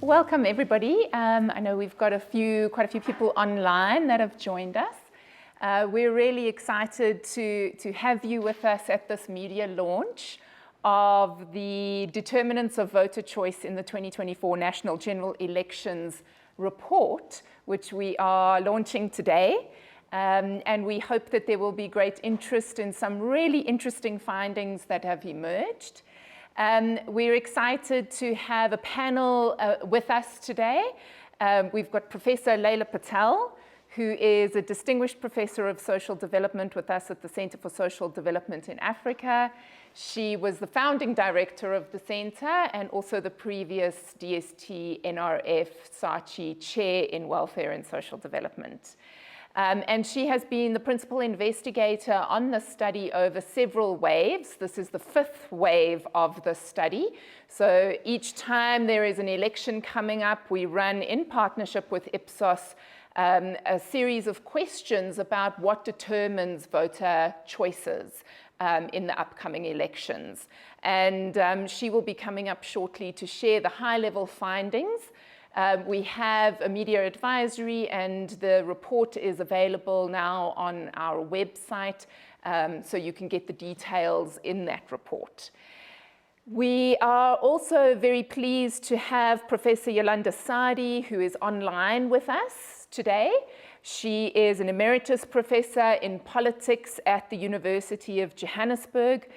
welcome everybody. I know we've got quite a few people online that have joined us. We're really excited to have you with us at this media launch of the Determinants of Voter Choice in the 2024 National General Elections report, which we are launching today. And we hope that there will be great interest in some really interesting findings that have emerged. We're excited to have a panel with us today. We've got Professor Laila Patel, who is a distinguished professor of social development with us at the Center for Social Development in Africa. She was the founding director of the center and also the previous DST NRF SACHI chair in welfare and social development. And she has been the principal investigator on the study over several waves. This is the fifth wave of the study. So each time there is an election coming up, we run in partnership with Ipsos a series of questions about what determines voter choices in the upcoming elections. And she will be coming up shortly to share the high-level findings. We have a media advisory, and the report is available now on our website, so you can get the details in that report. We are also very pleased to have Professor Yolanda Sadi, who is online with us today. She is an emeritus professor in politics at the University of Johannesburg.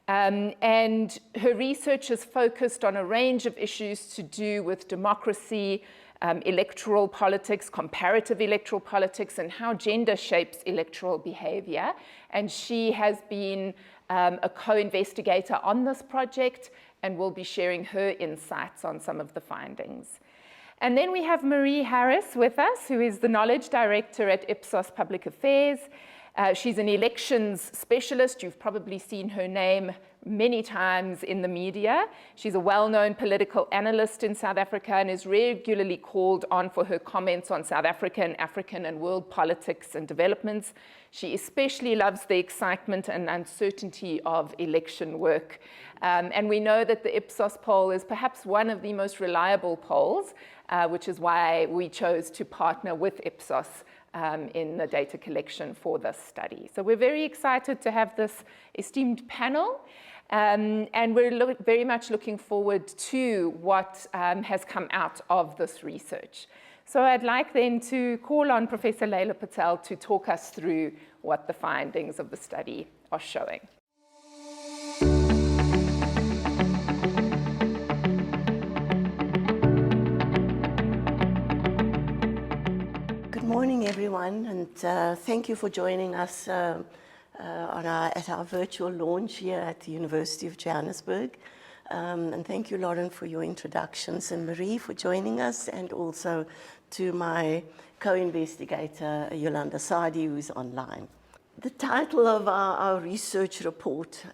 And her research is focused on a range of issues to do with democracy, electoral politics, comparative electoral politics, and how gender shapes electoral behavior. And she has been a co-investigator on this project and will be sharing her insights on some of the findings. And then we have Marie Harris with us, who is the Knowledge Director at Ipsos Public Affairs. She's an elections specialist. You've probably seen her name many times in the media. She's a well-known political analyst in South Africa and is regularly called on for her comments on South African, African, and world politics and developments. She especially loves the excitement and uncertainty of election work. And we know that the Ipsos poll is perhaps one of the most reliable polls, which is why we chose to partner with Ipsos in the data collection for this study. So we're very excited to have this esteemed panel, and we're very much looking forward to what has come out of this research. So I'd like then to call on Professor Laila Patel to talk us through what the findings of the study are showing. Good morning, everyone, and thank you for joining us at our virtual launch here at the University of Johannesburg. And thank you, Lauren, for your introductions, and Marie for joining us, and also to my co-investigator, Yolanda Sadi, who is online. The title of our research report,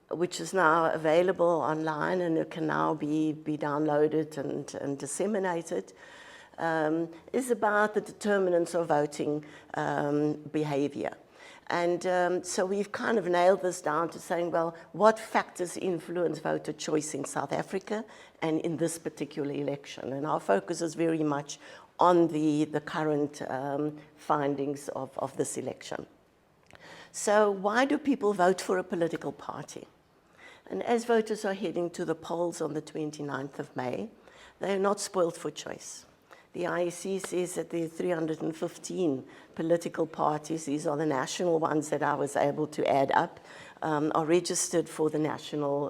which is now available online and it can now be downloaded and disseminated, is about the determinants of voting behavior. And so we've kind of nailed this down to saying, well, what factors influence voter choice in South Africa and in this particular election? And our focus is very much on the current findings of this election. So why do people vote for a political party? And as voters are heading to the polls on the 29th of May, they are not spoiled for choice. The IEC says that there are 315 political parties, these are the national ones that I was able to add up, are registered for the national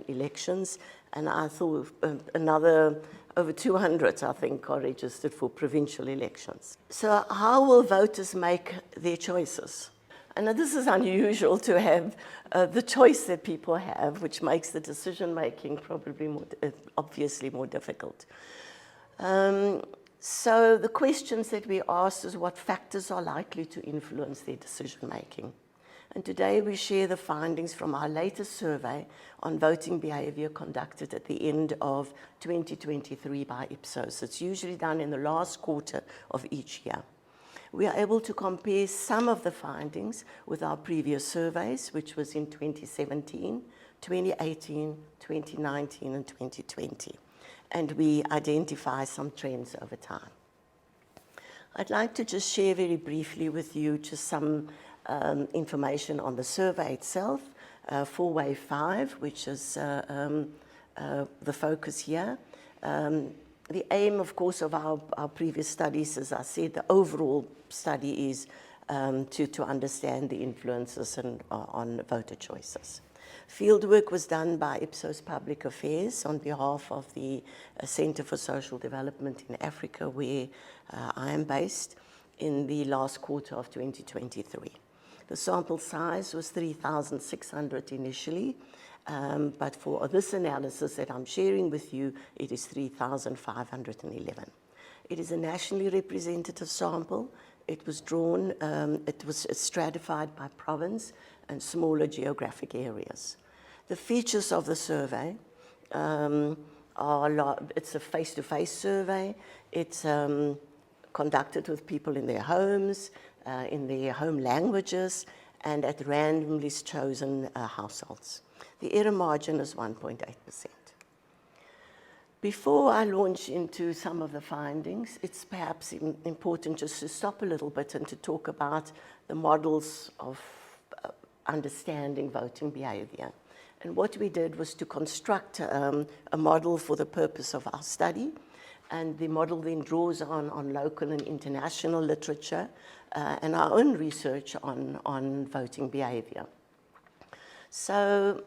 elections, and I thought another over 200, I think, are registered for provincial elections. So how will voters make their choices? And this is unusual to have the choice that people have, which makes the decision-making probably obviously more difficult. So the questions that we asked is what factors are likely to influence their decision-making. And today we share the findings from our latest survey on voting behaviour conducted at the end of 2023 by Ipsos. It's usually done in the last quarter of each year. We are able to compare some of the findings with our previous surveys, which was in 2017, 2018, 2019, and 2020. and we identify some trends over time. I'd like to just share very briefly with you just some information on the survey itself for Wave 5, which is the focus here. The aim, of course, of our previous studies, as I said, the overall study is to understand the influences on voter choices. Fieldwork was done by Ipsos Public Affairs on behalf of the Centre for Social Development in Africa, where I am based, in the last quarter of 2023. The sample size was 3,600 initially, but for this analysis that I'm sharing with you, it is 3,511. It is a nationally representative sample. It was drawn, it was stratified by province and smaller geographic areas. The features of the survey it's a face-to-face survey. It's conducted with people in their homes, in their home languages, and at randomly chosen households. The error margin is 1.8%. Before I launch into some of the findings, it's perhaps important just to stop a little bit and to talk about the models of understanding voting behaviour. And what we did was to construct a model for the purpose of our study, and the model then draws on local and international literature and our own research on voting behaviour. So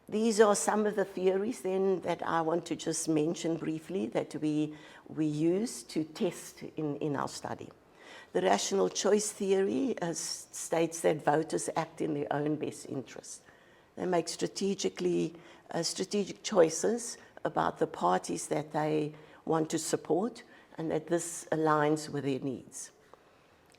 these are some of the theories then that I want to just mention briefly that we use to test in our study. The rational choice theory states that voters act in their own best interest. They make strategic choices about the parties that they want to support and that this aligns with their needs.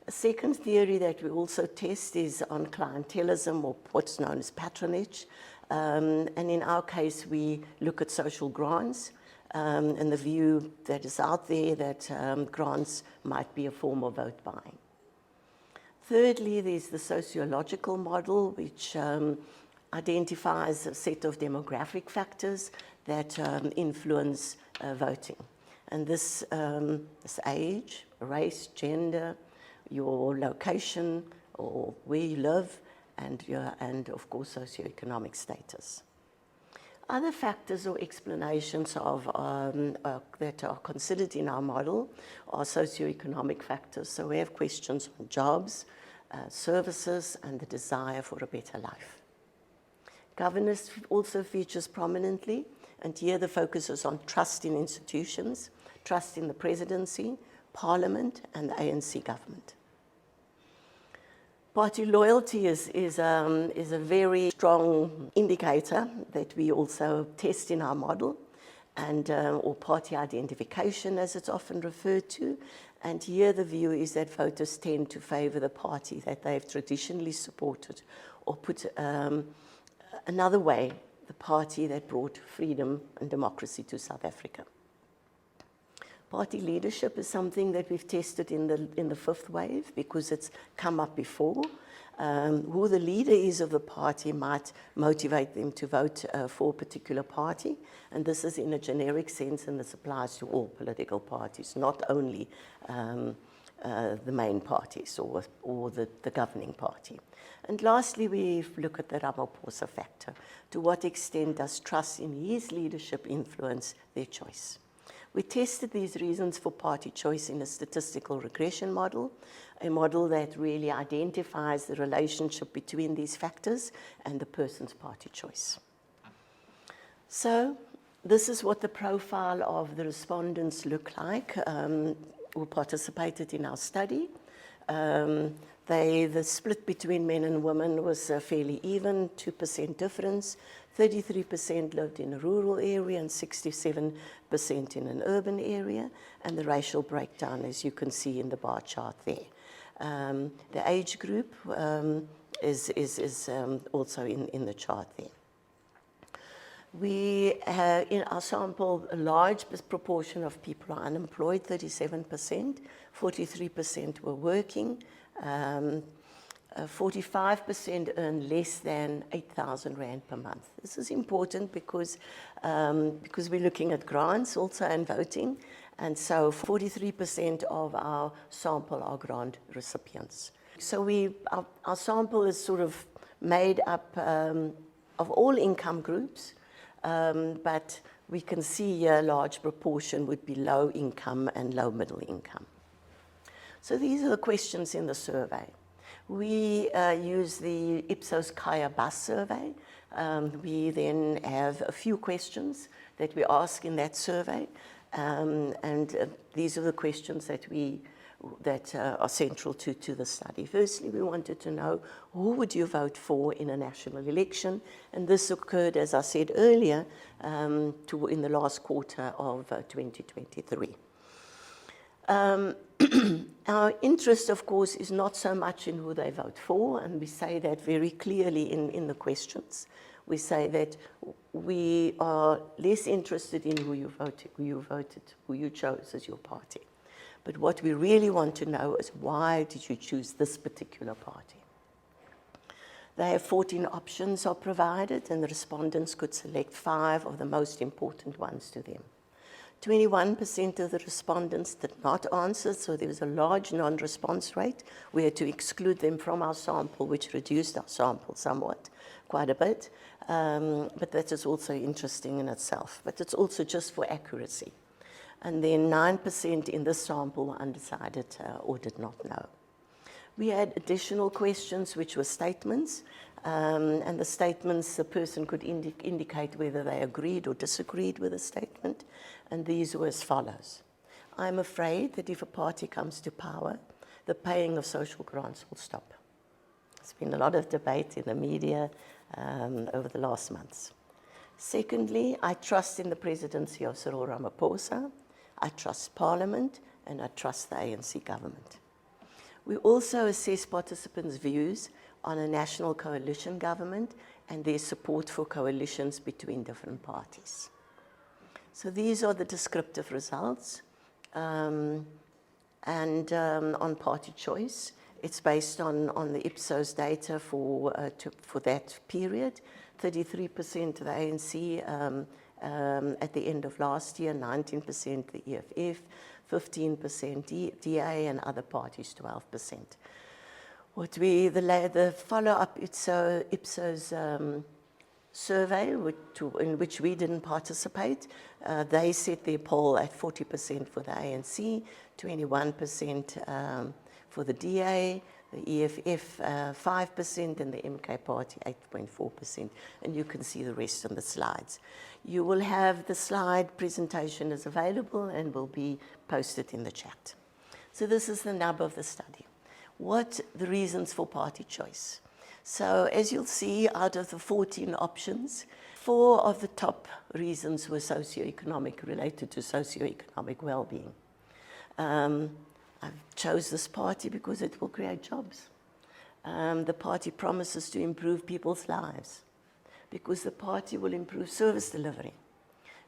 A second theory that we also test is on clientelism, or what's known as patronage. And in our case, we look at social grants and the view that is out there that grants might be a form of vote buying. Thirdly, there's the sociological model, which identifies a set of demographic factors that influence voting. And this is age, race, gender, your location, or where you live, and of course, socio-economic status. Other factors or explanations of, that are considered in our model are socio-economic factors. So we have questions on jobs, services, and the desire for a better life. Governance also features prominently, and here the focus is on trust in institutions, trust in the presidency, parliament, and the ANC government. Party loyalty is a very strong indicator that we also test in our model, and or party identification, as it's often referred to. And here the view is that voters tend to favour the party that they've traditionally supported, or put another way, the party that brought freedom and democracy to South Africa. Party leadership is something that we've tested in the fifth wave because it's come up before. Who the leader is of the party might motivate them to vote for a particular party. And this is in a generic sense, and this applies to all political parties, not only the main parties or the governing party. And lastly, we look at the Ramaphosa factor. To what extent does trust in his leadership influence their choice? We tested these reasons for party choice in a statistical regression model, a model that really identifies the relationship between these factors and the person's party choice. So this is what the profile of the respondents look like who participated in our study. The split between men and women was fairly even, 2% difference. 33% lived in a rural area and 67% in an urban area, and the racial breakdown, as you can see in the bar chart there. The age group is also in the chart there. We have in our sample a large proportion of people are unemployed, 37%, 43% were working. 45% earn less than 8,000 Rand per month. This is important because we're looking at grants also and voting, and so 43% of our sample are grant recipients. So our sample is sort of made up of all income groups, but we can see a large proportion would be low income and low middle income. So these are the questions in the survey. We use the Ipsos Kaya Bus survey. We then have a few questions that we ask in that survey, and these are the questions that are central to the study. Firstly, we wanted to know who would you vote for in a national election, and this occurred, as I said earlier, in the last quarter of 2023. Our interest, of course, is not so much in who they vote for, and we say that very clearly in the questions. We say that we are less interested in who you chose as your party. But what we really want to know is, why did you choose this particular party? They have 14 options are provided, and the respondents could select 5 of the most important ones to them. 21% of the respondents did not answer, so there was a large non-response rate. We had to exclude them from our sample, which reduced our sample somewhat, quite a bit. But that is also interesting in itself. But it's also just for accuracy. And then 9% in this sample were undecided or did not know. We had additional questions, which were statements. And the statements, the person could indicate whether they agreed or disagreed with a statement. And these were as follows. I'm afraid that if a party comes to power, the paying of social grants will stop. There's been a lot of debate in the media over the last months. Secondly, I trust in the presidency of Cyril Ramaphosa. I trust Parliament, and I trust the ANC government. We also assess participants' views on a national coalition government and their support for coalitions between different parties. So these are the descriptive results. On party choice, it's based on the Ipsos data for that period. 33% the ANC at the end of last year, 19% the EFF, 15% DA, and other parties 12%. The follow-up Ipsos survey, in which we didn't participate, they set their poll at 40% for the ANC, 21% for the DA, the EFF 5%, and the MK Party 8.4%. And you can see the rest on the slides. You will have the slide presentation is available and will be posted in the chat. So this is the nub of the study. What the reasons for party choice? So as you'll see, out of the 14 options, 4 of the top reasons were socio-economic, related to socio-economic well-being. I chose this party because it will create jobs. The party promises to improve people's lives, because the party will improve service delivery,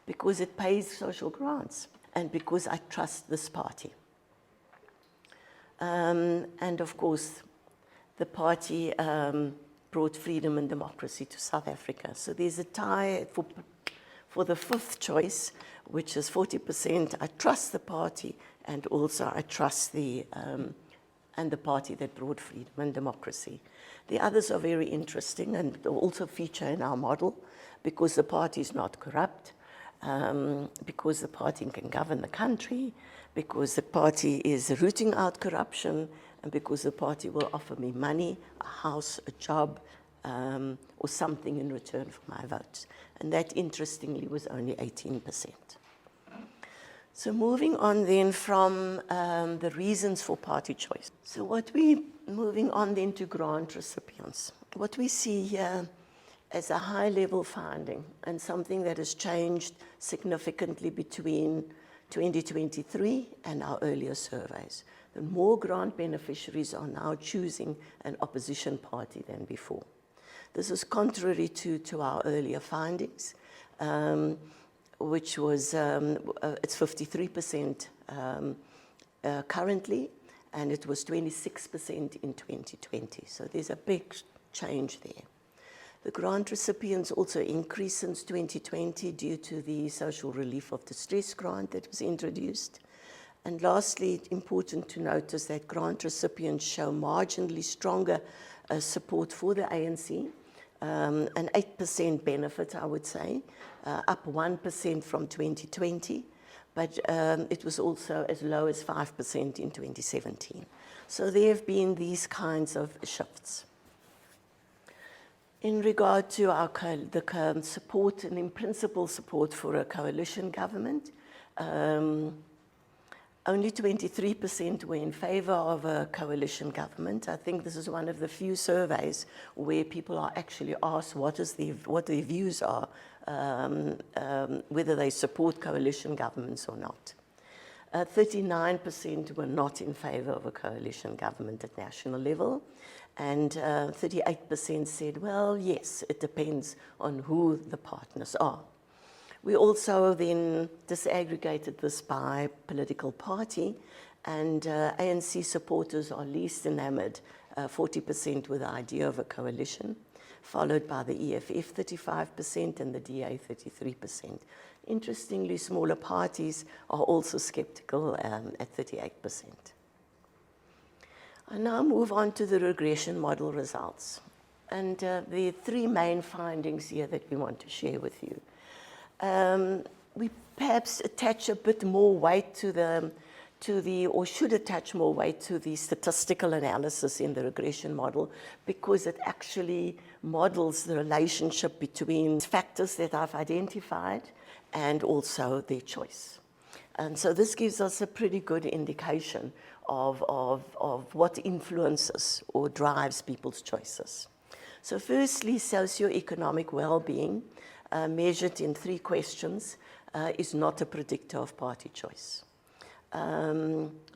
because it pays social grants, and because I trust this party. And of course, the party brought freedom and democracy to South Africa. So there's a tie for the 5th choice, which is 40%. I trust the party, and also I trust the party that brought freedom and democracy. The others are very interesting and also feature in our model, because the party is not corrupt, because the party can govern the country, because the party is rooting out corruption, and because the party will offer me money, a house, a job, or something in return for my votes. And that, interestingly, was only 18%. So moving on then from the reasons for party choice. So moving on then to grant recipients. What we see here as a high-level finding, and something that has changed significantly between 2023 and our earlier surveys. The more grant beneficiaries are now choosing an opposition party than before. This is contrary to our earlier findings, which was, it's 53% currently, and it was 26% in 2020. So there's a big change there. The grant recipients also increased since 2020 due to the social relief of distress grant that was introduced. And lastly, important to notice that grant recipients show marginally stronger support for the ANC, an 8% benefit, I would say, up 1% from 2020, but it was also as low as 5% in 2017. So there have been these kinds of shifts. In regard to the support and in principle support for a coalition government, only 23% were in favor of a coalition government. I think this is one of the few surveys where people are actually asked what their views are, whether they support coalition governments or not. 39% were not in favor of a coalition government at national level, and 38% said, well, yes, it depends on who the partners are. We also then disaggregated this by political party, and ANC supporters are least enamored, 40% with the idea of a coalition, followed by the EFF 35% and the DA 33%. Interestingly, smaller parties are also skeptical at 38%. I now move on to the regression model results. And there are three main findings here that we want to share with you. We perhaps attach a bit more weight or should attach more weight to the statistical analysis in the regression model, because it actually models the relationship between factors that I've identified and also their choice. And so this gives us a pretty good indication of what influences or drives people's choices. So firstly, socio-economic well-being, measured in 3 questions, is not a predictor of party choice.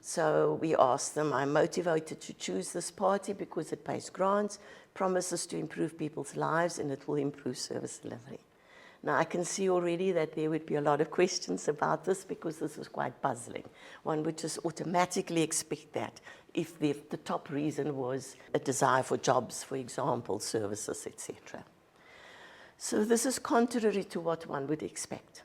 So we asked them, I'm motivated to choose this party because it pays grants, promises to improve people's lives, and it will improve service delivery. Now, I can see already that there would be a lot of questions about this because this is quite puzzling. One would just automatically expect that if the top reason was a desire for jobs, for example, services, etc. So this is contrary to what one would expect.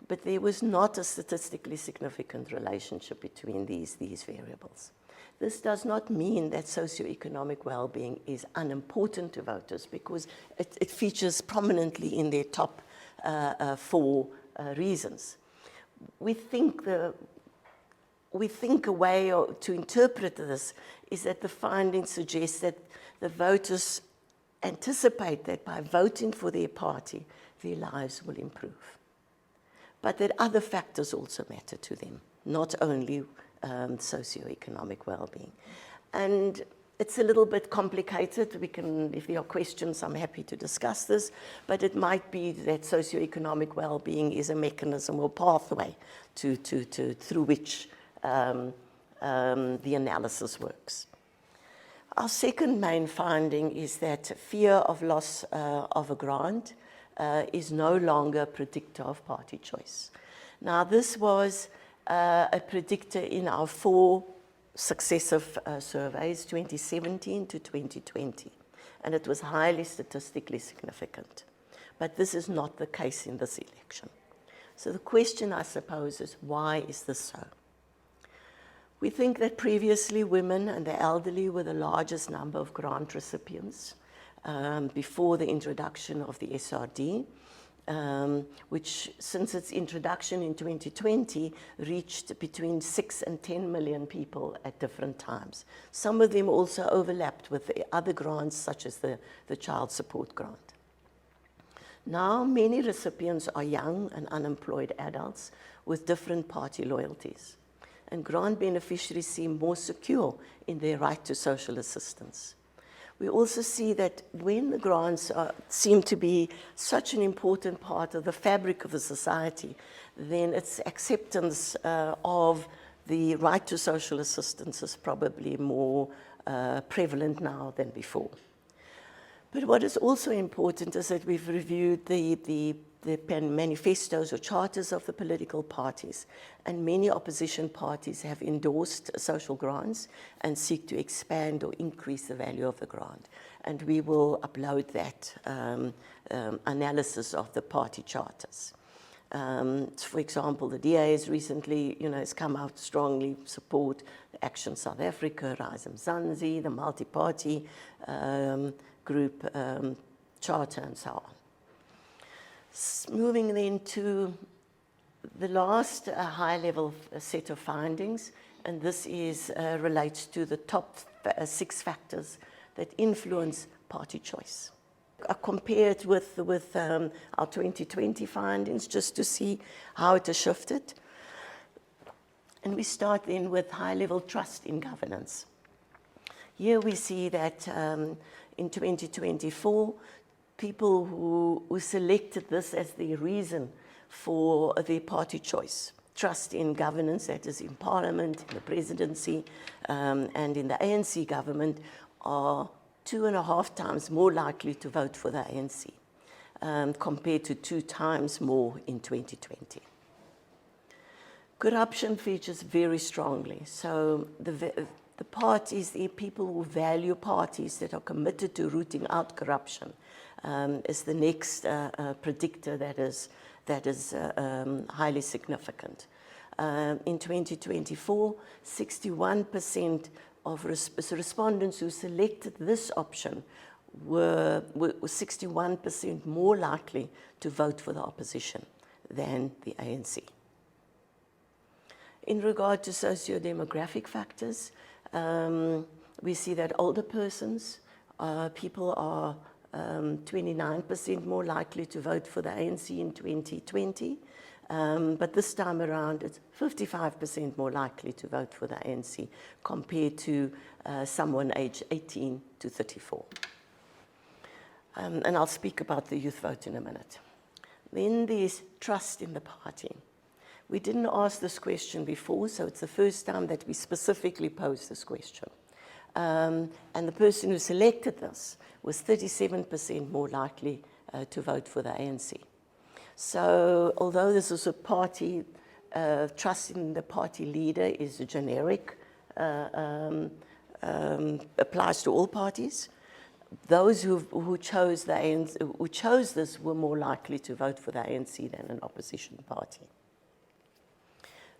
But there was not a statistically significant relationship between these variables. This does not mean that socioeconomic well-being is unimportant to voters, because it features prominently in their top 4 reasons. We think a way to interpret this is that the findings suggest that the voters anticipate that by voting for their party, their lives will improve. But that other factors also matter to them, not only socioeconomic well-being. And it's a little bit complicated. We can, if there are questions, I'm happy to discuss this, but it might be that socioeconomic well-being is a mechanism or pathway through which the analysis works. Our second main finding is that fear of loss of a grant is no longer a predictor of party choice. Now, this was a predictor in our 4 successive surveys, 2017 to 2020, and it was highly statistically significant. But this is not the case in this election. So the question, I suppose, is why is this so? We think that previously women and the elderly were the largest number of grant recipients before the introduction of the SRD, which since its introduction in 2020 reached between 6 and 10 million people at different times. Some of them also overlapped with the other grants, such as the child support grant. Now, many recipients are young and unemployed adults with different party loyalties, and grant beneficiaries seem more secure in their right to social assistance. We also see that when the grants seem to be such an important part of the fabric of the society, then its acceptance of the right to social assistance is probably more prevalent now than before. But what is also important is that we've reviewed the the manifestos or charters of the political parties, and many opposition parties have endorsed social grants and seek to expand or increase the value of the grant. And we will upload that analysis of the party charters. For example, the DA has recently, has come out strongly support Action South Africa, Rise Mzansi, the multi-party group charter, and so on. Moving then to the last high-level set of findings, and this is relates to the top 6 factors that influence party choice. I compared with our 2020 findings just to see how it has shifted. And we start then with high-level trust in governance. Here we see that in 2024, people who selected this as the reason for their party choice, trust in governance, that is in Parliament, in the presidency, and in the ANC government, are 2.5 times more likely to vote for the ANC, compared to 2 times more in 2020. Corruption features very strongly. So the parties, the people who value parties that are committed to rooting out corruption, is the next predictor that is highly significant. In 2024, 61% of respondents who selected this option were 61% more likely to vote for the opposition than the ANC. In regard to socio-demographic factors, we see that older persons, people are 29% more likely to vote for the ANC in 2020, but this time around it's 55% more likely to vote for the ANC compared to someone aged 18 to 34. And I'll speak about the youth vote in a minute. Then there's trust in the party. We didn't ask this question before, so it's the first time that we specifically posed this question. And the person who selected this was 37% more likely to vote for the ANC. So although this is a party, trust in the party leader is a generic, applies to all parties, those who chose the ANC, who chose this were more likely to vote for the ANC than an opposition party.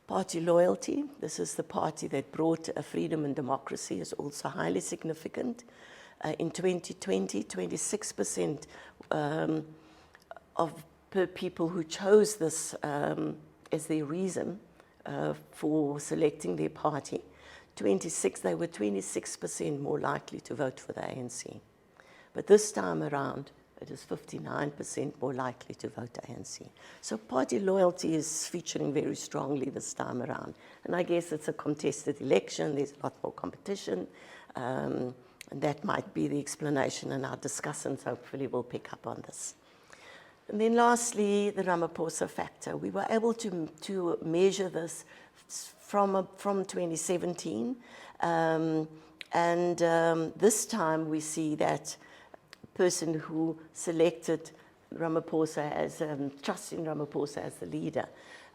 Party loyalty, this is the party that brought freedom and democracy, is also highly significant. In 2020, 26% of people who chose this as their reason for selecting their party, they were 26% more likely to vote for the ANC. But this time around, it is 59% more likely to vote ANC. So party loyalty is featuring very strongly this time around. And I guess it's a contested election, there's a lot more competition, and that might be the explanation, and our discussants hopefully will pick up on this. And then lastly, the Ramaphosa factor. We were able to measure this from 2017, this time we see that person who selected Ramaphosa as, trust in Ramaphosa as the leader,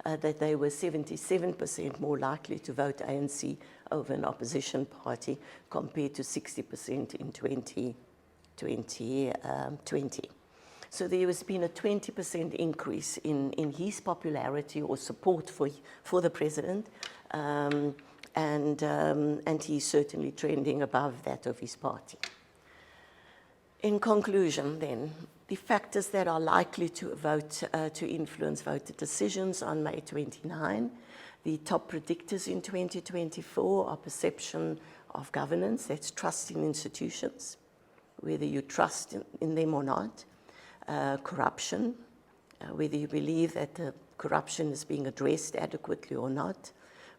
that they were 77% more likely to vote ANC over an opposition party compared to 60% in 2020. So there has been a 20% increase in his popularity or support for the president, and he's certainly trending above that of his party. In conclusion, then, the factors that are likely to influence voter decisions on May 29, the top predictors in 2024 are perception of governance, that's trust in institutions, whether you trust in them or not, corruption, whether you believe that the corruption is being addressed adequately or not,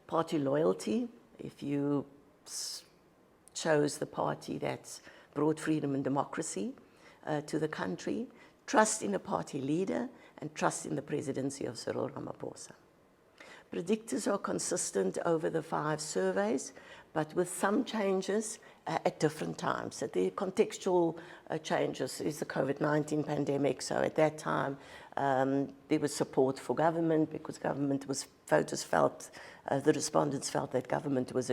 party loyalty, if you chose the party that's brought freedom and democracy to the country, trust in a party leader, and trust in the presidency of Cyril Ramaphosa. Predictors are consistent over the 5 surveys, but with some changes at different times. So the contextual changes is the COVID-19 pandemic. So at that time, there was support for government because the respondents felt that government was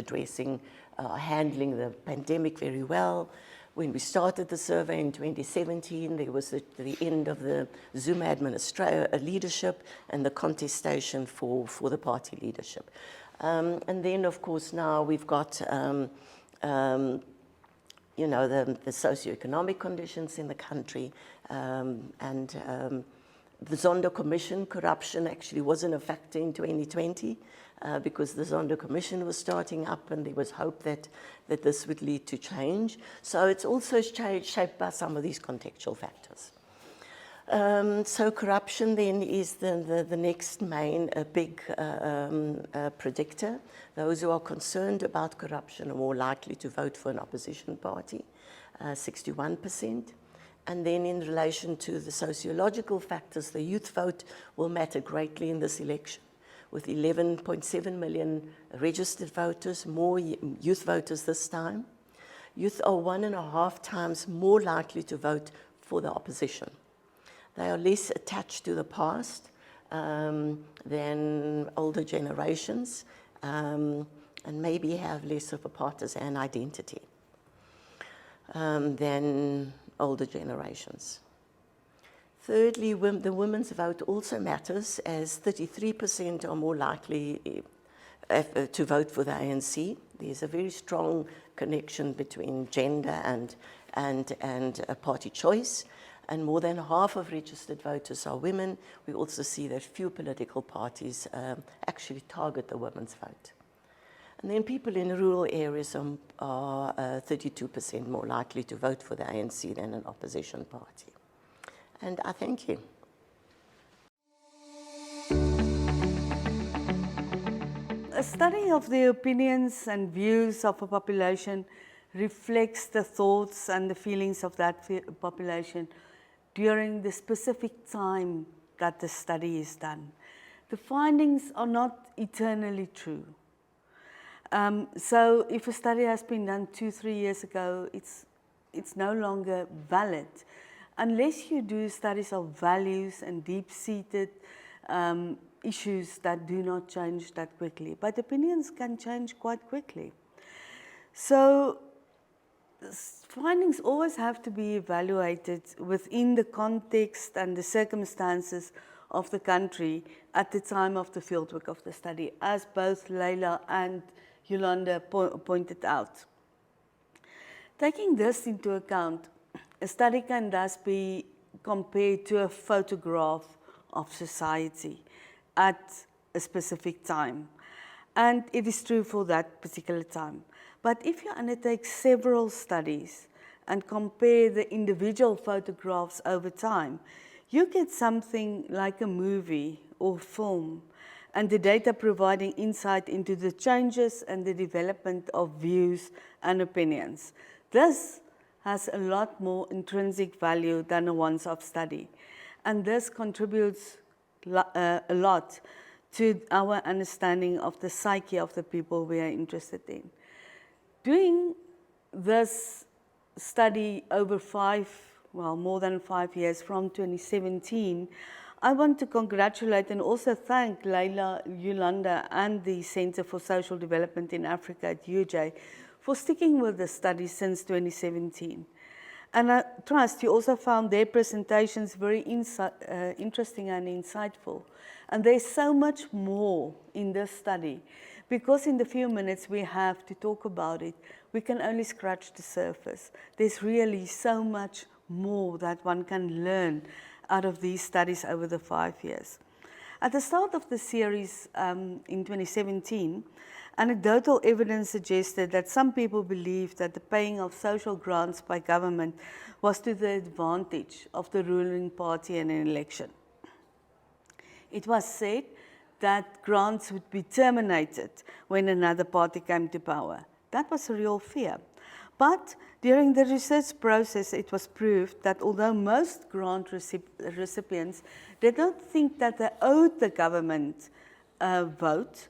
handling the pandemic very well. When we started the survey in 2017, there was the end of the Zuma leadership and the contestation for the party leadership. And then, of course, now we've got, the socio-economic conditions in the country, and the Zondo Commission corruption actually wasn't a factor in 2020 because the Zondo Commission was starting up and there was hope that this would lead to change. So it's also shaped by some of these contextual factors. So corruption then is the next main big predictor. Those who are concerned about corruption are more likely to vote for an opposition party, 61%. And then in relation to the sociological factors, the youth vote will matter greatly in this election. With 11.7 million registered voters, more youth voters this time. Youth are 1.5 times more likely to vote for the opposition. They are less attached to the past than older generations and maybe have less of a partisan identity than older generations. Thirdly, the women's vote also matters, as 33% are more likely to vote for the ANC. There's a very strong connection between gender and party choice, and more than half of registered voters are women. We also see that few political parties actually target the women's vote. And then people in rural areas are 32% more likely to vote for the ANC than an opposition party. And I thank you. A study of the opinions and views of a population reflects the thoughts and the feelings of that population during the specific time that the study is done. The findings are not eternally true. So if a study has been done 2-3 years ago, it's no longer valid. Unless you do studies of values and deep-seated issues that do not change that quickly. But opinions can change quite quickly. So findings always have to be evaluated within the context and the circumstances of the country at the time of the fieldwork of the study, as both Leila and Yolanda pointed out. Taking this into account, a study can thus be compared to a photograph of society at a specific time. And it is true for that particular time. But if you undertake several studies and compare the individual photographs over time, you get something like a movie or film, and the data providing insight into the changes and the development of views and opinions. This has a lot more intrinsic value than a once-off study. And this contributes a lot to our understanding of the psyche of the people we are interested in. Doing this study over more than 5 years, from 2017, I want to congratulate and also thank Leila, Yolanda, and the Center for Social Development in Africa at UJ for sticking with the study since 2017. And I trust you also found their presentations very interesting and insightful. And there's so much more in this study, because in the few minutes we have to talk about it, we can only scratch the surface. There's really so much more that one can learn out of these studies over the 5 years. At the start of the series in 2017, anecdotal evidence suggested that some people believed that the paying of social grants by government was to the advantage of the ruling party in an election. It was said that grants would be terminated when another party came to power. That was a real fear. But during the research process, it was proved that although most grant recipients did not think that they owed the government vote,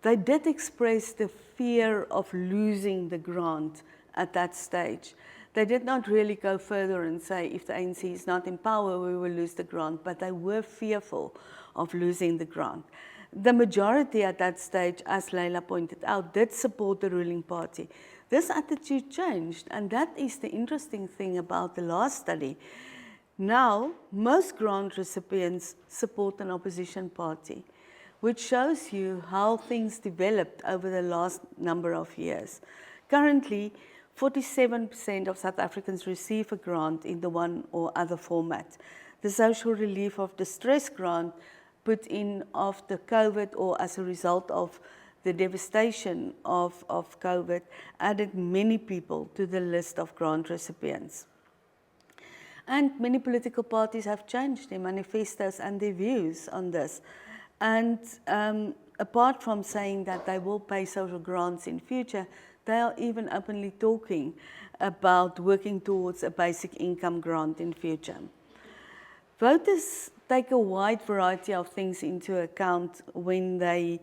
they did express the fear of losing the grant at that stage. They did not really go further and say, if the ANC is not in power, we will lose the grant, but they were fearful of losing the grant. The majority at that stage, as Leila pointed out, did support the ruling party. This attitude changed, and that is the interesting thing about the last study. Now, most grant recipients support an opposition party, which shows you how things developed over the last number of years. Currently, 47% of South Africans receive a grant in the one or other format. The social relief of distress grant put in after COVID or as a result of the devastation of COVID added many people to the list of grant recipients. And many political parties have changed their manifestos and their views on this. And apart from saying that they will pay social grants in future, they are even openly talking about working towards a basic income grant in future. Voters take a wide variety of things into account when they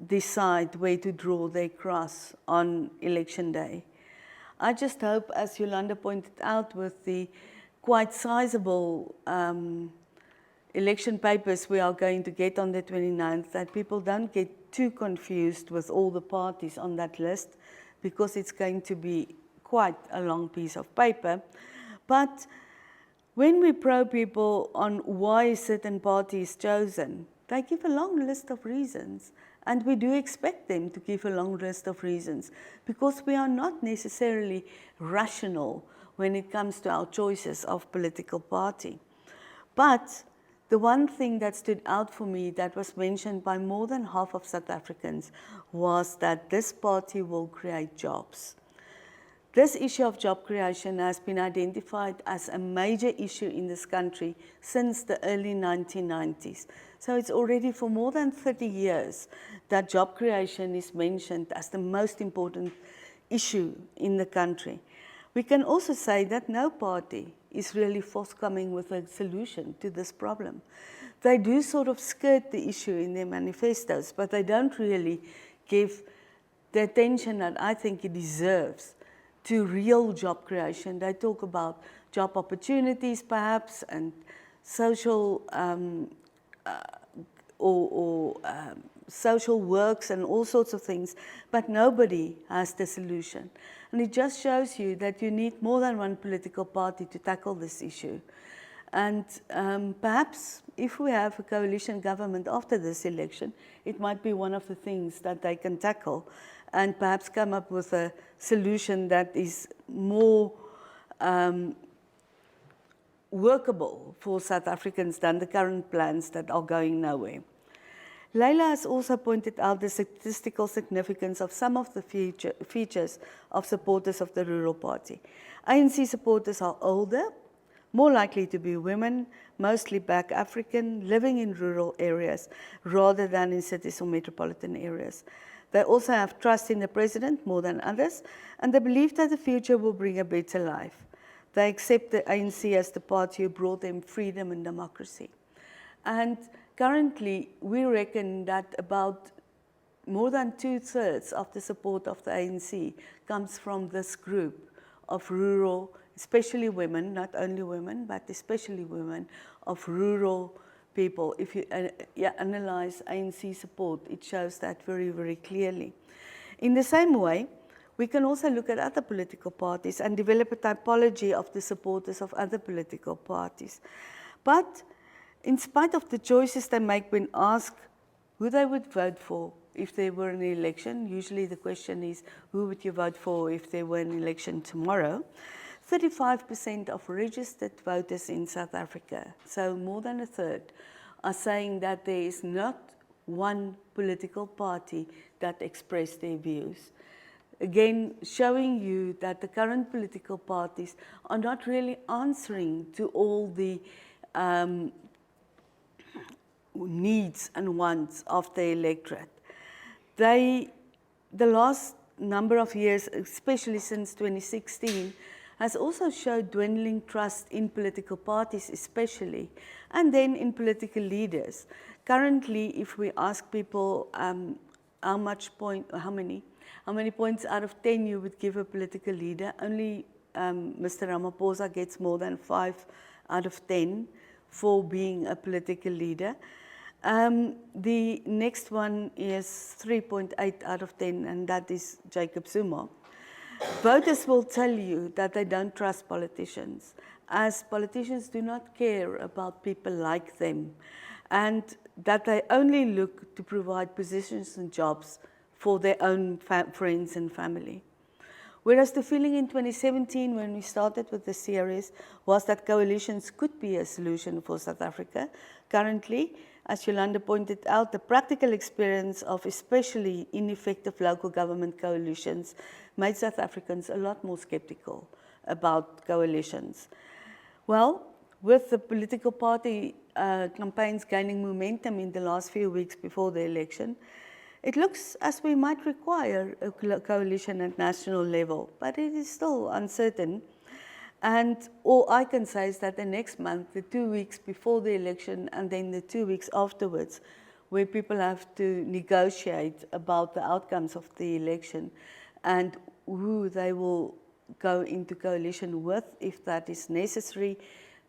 decide where to draw their cross on election day. I just hope, as Yolanda pointed out, with the quite sizable election papers we are going to get on the 29th, that people don't get too confused with all the parties on that list, because it's going to be quite a long piece of paper. But when we probe people on why a certain party is chosen, they give a long list of reasons. And we do expect them to give a long list of reasons, because we are not necessarily rational when it comes to our choices of political party. But the one thing that stood out for me that was mentioned by more than half of South Africans was that this party will create jobs. This issue of job creation has been identified as a major issue in this country since the early 1990s. So it's already for more than 30 years that job creation is mentioned as the most important issue in the country. We can also say that no party is really forthcoming with a solution to this problem. They do sort of skirt the issue in their manifestos, but they don't really give the attention that I think it deserves to real job creation. They talk about job opportunities perhaps, and social social works and all sorts of things, but nobody has the solution. And it just shows you that you need more than one political party to tackle this issue. And perhaps if we have a coalition government after this election, it might be one of the things that they can tackle and perhaps come up with a solution that is more workable for South Africans than the current plans that are going nowhere. Leila has also pointed out the statistical significance of some of the features of supporters of the rural party. ANC supporters are older, more likely to be women, mostly Black African, living in rural areas rather than in cities or metropolitan areas. They also have trust in the president more than others, and they believe that the future will bring a better life. They accept the ANC as the party who brought them freedom and democracy. And currently, we reckon that about more than 2/3 of the support of the ANC comes from this group of rural, especially women, not only women, but especially women, of rural people. If you analyze ANC support, it shows that very, very clearly. In the same way, we can also look at other political parties and develop a typology of the supporters of other political parties. But in spite of the choices they make when asked who they would vote for if there were an election, usually the question is, who would you vote for if there were an election tomorrow? 35% of registered voters in South Africa, so more than a third, are saying that there is not one political party that expressed their views. Again, showing you that the current political parties are not really answering to all the needs and wants of the electorate. The last number of years, especially since 2016, has also showed dwindling trust in political parties especially, and then in political leaders. Currently, if we ask people how many points out of 10 you would give a political leader, only Mr. Ramaphosa gets more than 5 out of 10 for being a political leader. The next one is 3.8 out of 10, and that is Jacob Zuma. Voters will tell you that they don't trust politicians, as politicians do not care about people like them, and that they only look to provide positions and jobs for their own friends and family. Whereas the feeling in 2017, when we started with the series, was that coalitions could be a solution for South Africa. Currently, as Yolanda pointed out, the practical experience of especially ineffective local government coalitions made South Africans a lot more skeptical about coalitions. Well, with the political party campaigns gaining momentum in the last few weeks before the election, it looks as we might require a coalition at national level, but it is still uncertain. And all I can say is that the next month, the 2 weeks before the election and then the 2 weeks afterwards, where people have to negotiate about the outcomes of the election and who they will go into coalition with, if that is necessary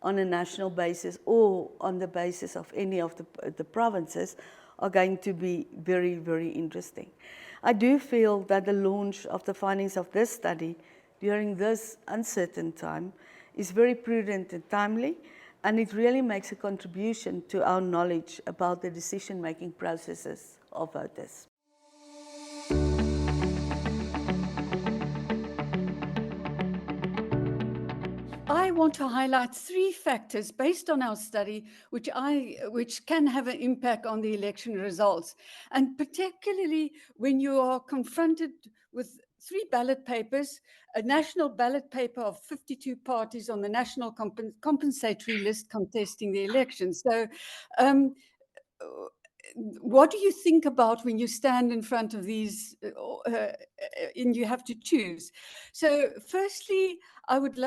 on a national basis or on the basis of any of the provinces, are going to be very, very interesting. I do feel that the launch of the findings of this study during this uncertain time is very prudent and timely, and it really makes a contribution to our knowledge about the decision-making processes of voters. I want to highlight 3 factors based on our study which can have an impact on the election results, and particularly when you are confronted with 3 ballot papers, a national ballot paper of 52 parties on the national compensatory list contesting the election. So what do you think about when you stand in front of these and you have to choose? So firstly, I would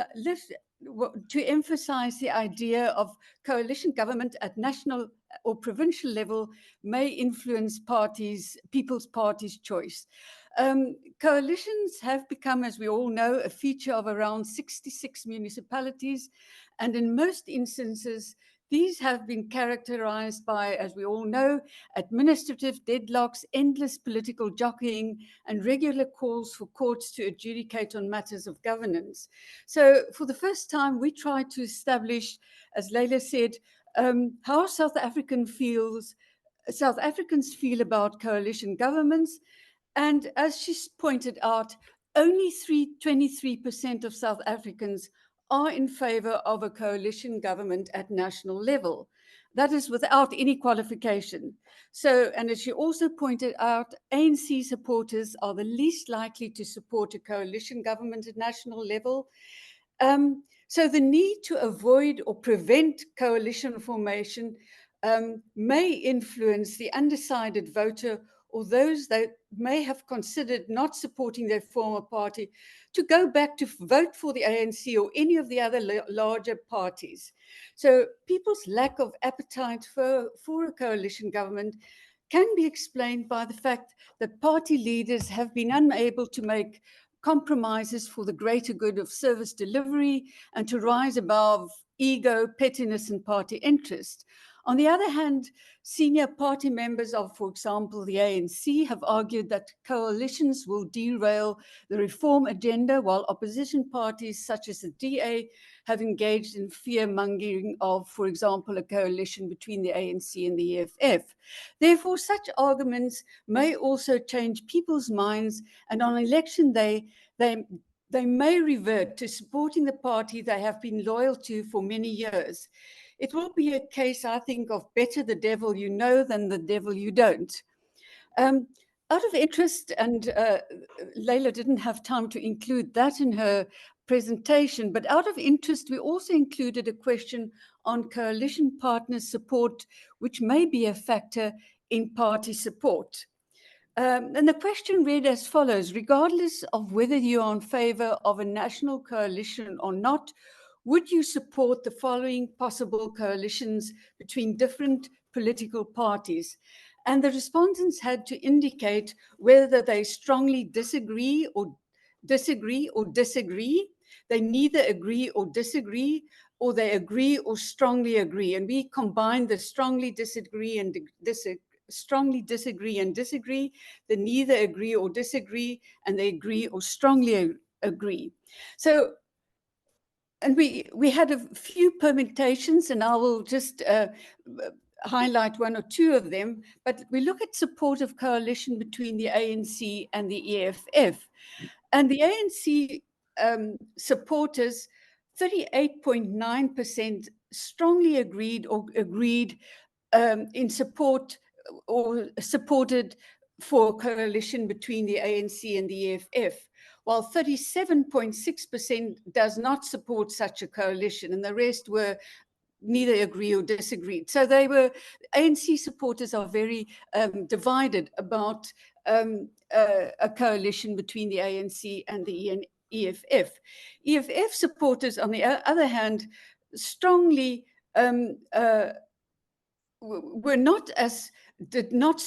to emphasize the idea of coalition government at national or provincial level may influence people's parties' choice. Coalitions have become, as we all know, a feature of around 66 municipalities, and in most instances, these have been characterized by, as we all know, administrative deadlocks, endless political jockeying, and regular calls for courts to adjudicate on matters of governance. So for the first time, we tried to establish, as Leila said, how South Africans feel about coalition governments. And as she pointed out, only 23% of South Africans are in favor of a coalition government at national level. That is without any qualification. So, and as she also pointed out, ANC supporters are the least likely to support a coalition government at national level. So the need to avoid or prevent coalition formation may influence the undecided voter or those that may have considered not supporting their former party to go back to vote for the ANC or any of the other larger parties. So people's lack of appetite for a coalition government can be explained by the fact that party leaders have been unable to make compromises for the greater good of service delivery and to rise above ego, pettiness, and party interest. On the other hand, senior party members of, for example, the ANC have argued that coalitions will derail the reform agenda, while opposition parties such as the DA have engaged in fear-mongering of, for example, a coalition between the ANC and the EFF. Therefore, such arguments may also change people's minds, and on election day, they may revert to supporting the party they have been loyal to for many years. It will be a case, I think, of better the devil you know than the devil you don't. Out of interest, and Leila didn't have time to include that in her presentation, but out of interest, we also included a question on coalition partner support, which may be a factor in party support. And the question read as follows: regardless of whether you are in favor of a national coalition or not, would you support the following possible coalitions between different political parties? And the respondents had to indicate whether they strongly disagree or disagree. They neither agree or disagree, or they agree or strongly agree. And we combined the strongly disagree and strongly disagree and disagree, they neither agree or disagree, and they agree or strongly agree. So, and we had a few permutations, and I will just highlight one or two of them, but we look at support of coalition between the ANC and the EFF. And the ANC supporters, 38.9% strongly agreed or agreed in support or supported for coalition between the ANC and the EFF, while 37.6% does not support such a coalition, and the rest were neither agree or disagreed. So they were, ANC supporters are very divided about a coalition between the ANC and the EFF. EFF supporters, on the other hand, strongly were not as, did not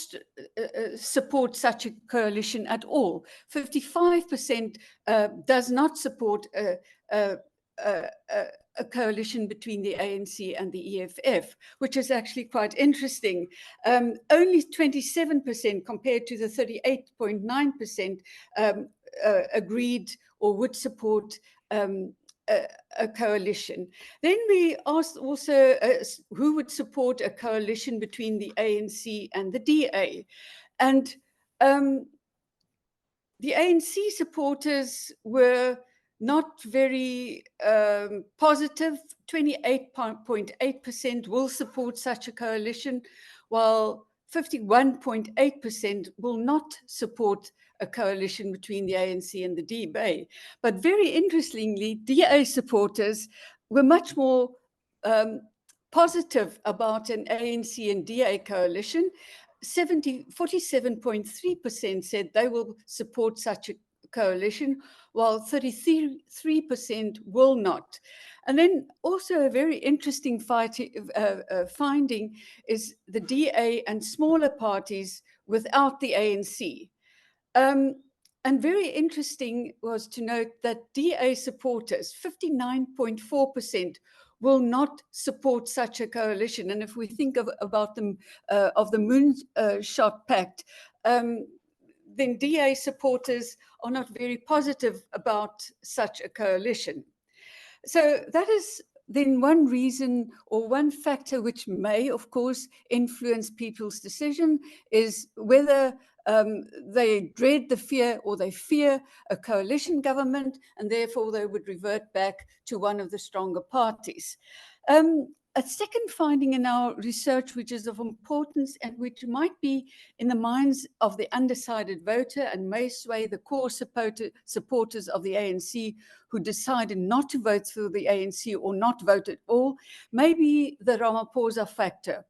support such a coalition at all. 55% does not support a coalition between the ANC and the EFF, which is actually quite interesting. Only 27% compared to the 38.9% agreed or would support a coalition. Then we asked also who would support a coalition between the ANC and the DA. And the ANC supporters were not very positive. 28.8% will support such a coalition, while 51.8% will not support a coalition between the ANC and the DA. But very interestingly, DA supporters were much more positive about an ANC and DA coalition. 47.3% said they will support such a coalition, while 33% will not. And then also a very interesting finding is the DA and smaller parties without the ANC. And very interesting was to note that DA supporters, 59.4%, will not support such a coalition. And if we think about them, of the Moonshot Pact, then DA supporters are not very positive about such a coalition. So that is then one reason or one factor which may, of course, influence people's decision is whether they dread the fear or they fear a coalition government, and therefore they would revert back to one of the stronger parties. A second finding in our research, which is of importance and which might be in the minds of the undecided voter and may sway the core supporters of the ANC who decided not to vote for the ANC or not vote at all, may be the Ramaphosa factor.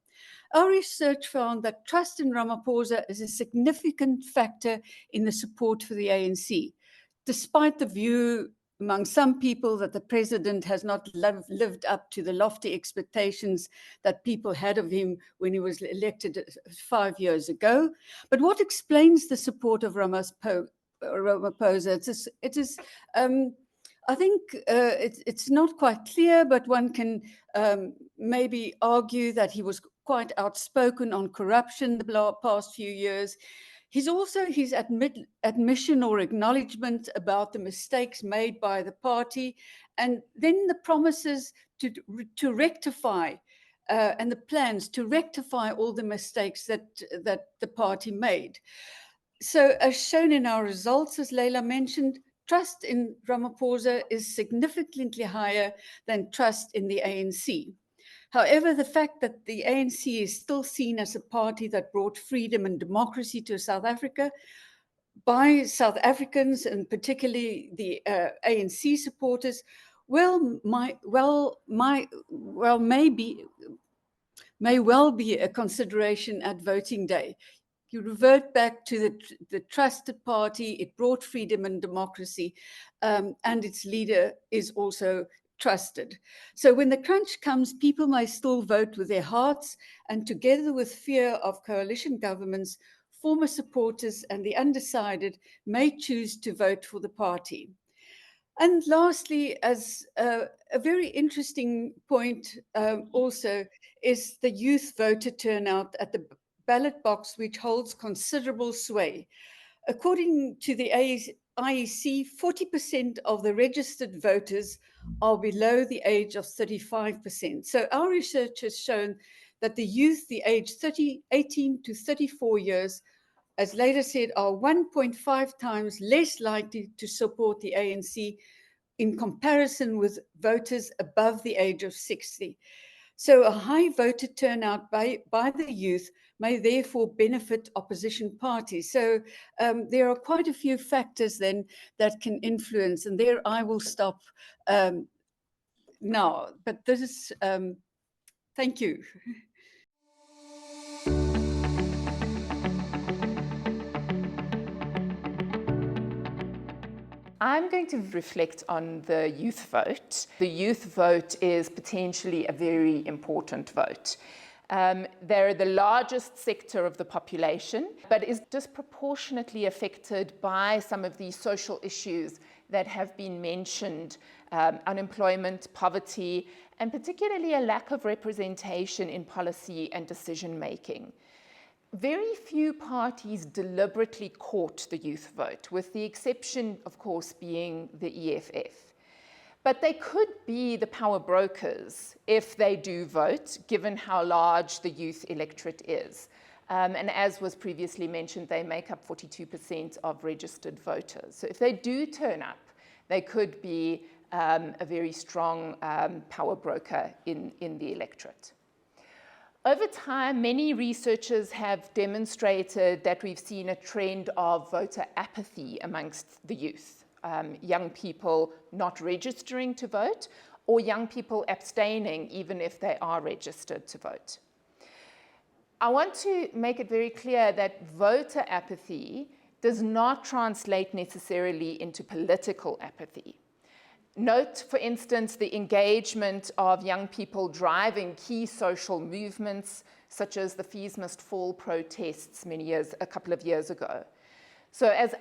Our research found that trust in Ramaphosa is a significant factor in the support for the ANC, despite the view among some people that the president has not lived up to the lofty expectations that people had of him when he was elected 5 years ago. But what explains the support of Ramaphosa? I think it's not quite clear, but one can maybe argue that he was quite outspoken on corruption the past few years. He's also his admission or acknowledgement about the mistakes made by the party, and then the promises to rectify and the plans to rectify all the mistakes that the party made. So as shown in our results, as Leila mentioned, trust in Ramaphosa is significantly higher than trust in the ANC. However, the fact that the ANC is still seen as a party that brought freedom and democracy to South Africa by South Africans, and particularly the ANC supporters, may well be a consideration at voting day. You revert back to the trusted party. It brought freedom and democracy, and its leader is also trusted. So when the crunch comes, people may still vote with their hearts, and together with fear of coalition governments, former supporters and the undecided may choose to vote for the party. And lastly, as a very interesting point also is the youth voter turnout at the ballot box, which holds considerable sway. According to the IEC, 40% of the registered voters are below the age of 35%. So our research has shown that the youth, the age 18 to 34 years, as Leila said, are 1.5 times less likely to support the ANC in comparison with voters above the age of 60. So a high voter turnout by the youth may therefore benefit opposition parties. So there are quite a few factors then that can influence, and there I will stop now. But this is, thank you. I'm going to reflect on the youth vote. The youth vote is potentially a very important vote. They're the largest sector of the population, but is disproportionately affected by some of these social issues that have been mentioned, unemployment, poverty, and particularly a lack of representation in policy and decision-making. Very few parties deliberately court the youth vote, with the exception, of course, being the EFF. But they could be the power brokers if they do vote, given how large the youth electorate is. And as was previously mentioned, they make up 42% of registered voters. So if they do turn up, they could be a very strong power broker in the electorate. Over time, many researchers have demonstrated that we've seen a trend of voter apathy amongst the youth, young people not registering to vote, or young people abstaining even if they are registered to vote. I want to make it very clear that voter apathy does not translate necessarily into political apathy. Note, for instance, the engagement of young people driving key social movements, such as the Fees Must Fall protests a couple of years ago. So as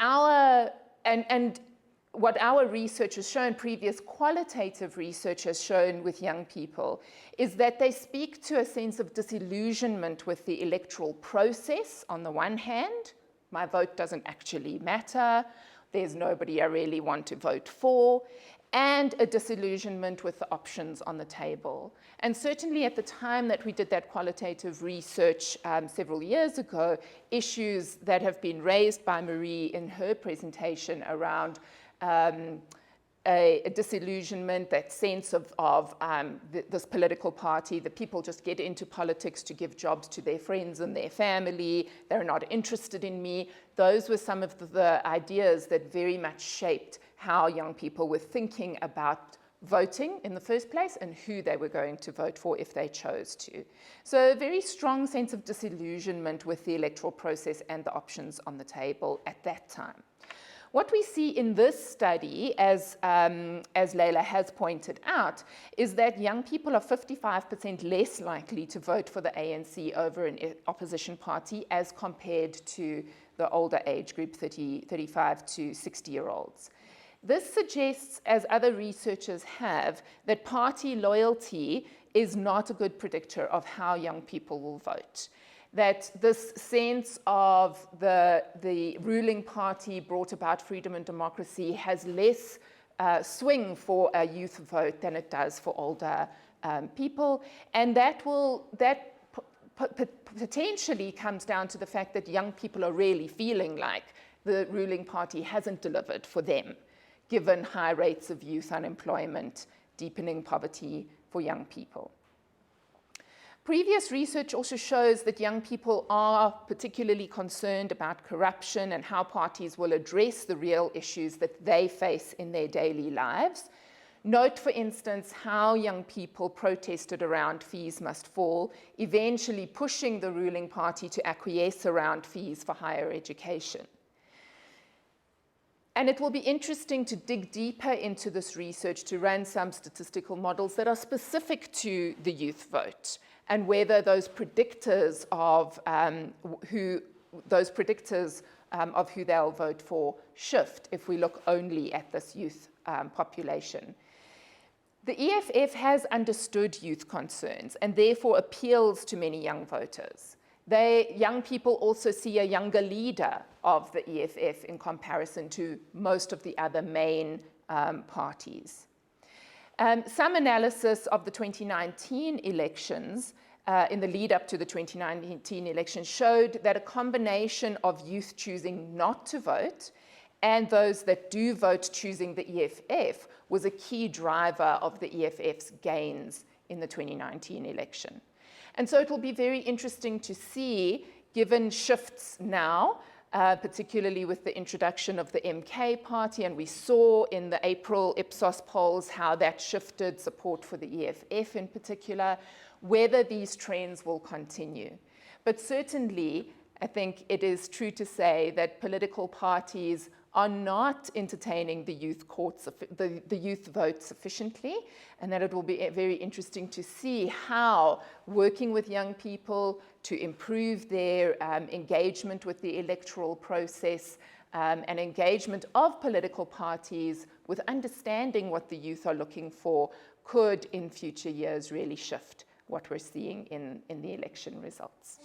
what our research has shown, previous qualitative research has shown with young people, is that they speak to a sense of disillusionment with the electoral process on the one hand. My vote doesn't actually matter. There's nobody I really want to vote for. And a disillusionment with the options on the table. And certainly at the time that we did that qualitative research several years ago, issues that have been raised by Marie in her presentation around a disillusionment, that sense of this political party, that people just get into politics to give jobs to their friends and their family, they're not interested in me. Those were some of the ideas that very much shaped how young people were thinking about voting in the first place and who they were going to vote for if they chose to. So a very strong sense of disillusionment with the electoral process and the options on the table at that time. What we see in this study, as Leila has pointed out, is that young people are 55% less likely to vote for the ANC over an opposition party as compared to the older age group, 35 to 60-year-olds. This suggests, as other researchers have, that party loyalty is not a good predictor of how young people will vote. That this sense of the ruling party brought about freedom and democracy has less swing for a youth vote than it does for older people. And that potentially comes down to the fact that young people are really feeling like the ruling party hasn't delivered for them, given high rates of youth unemployment, deepening poverty for young people. Previous research also shows that young people are particularly concerned about corruption and how parties will address the real issues that they face in their daily lives. Note, for instance, how young people protested around fees must fall, eventually pushing the ruling party to acquiesce around fees for higher education. And it will be interesting to dig deeper into this research to run some statistical models that are specific to the youth vote and whether those predictors of who they'll vote for shift if we look only at this youth population. The EFF has understood youth concerns and therefore appeals to many young voters. Young people also see a younger leader of the EFF in comparison to most of the other main parties. Some analysis of the 2019 elections in the lead up to the 2019 election showed that a combination of youth choosing not to vote and those that do vote choosing the EFF was a key driver of the EFF's gains in the 2019 election. And so it will be very interesting to see, given shifts now, particularly with the introduction of the MK party, and we saw in the April Ipsos polls how that shifted support for the EFF in particular, whether these trends will continue. But certainly, I think it is true to say that political parties are not entertaining the youth vote sufficiently, and that it will be very interesting to see how working with young people to improve their engagement with the electoral process and engagement of political parties with understanding what the youth are looking for could in future years really shift what we're seeing in the election results.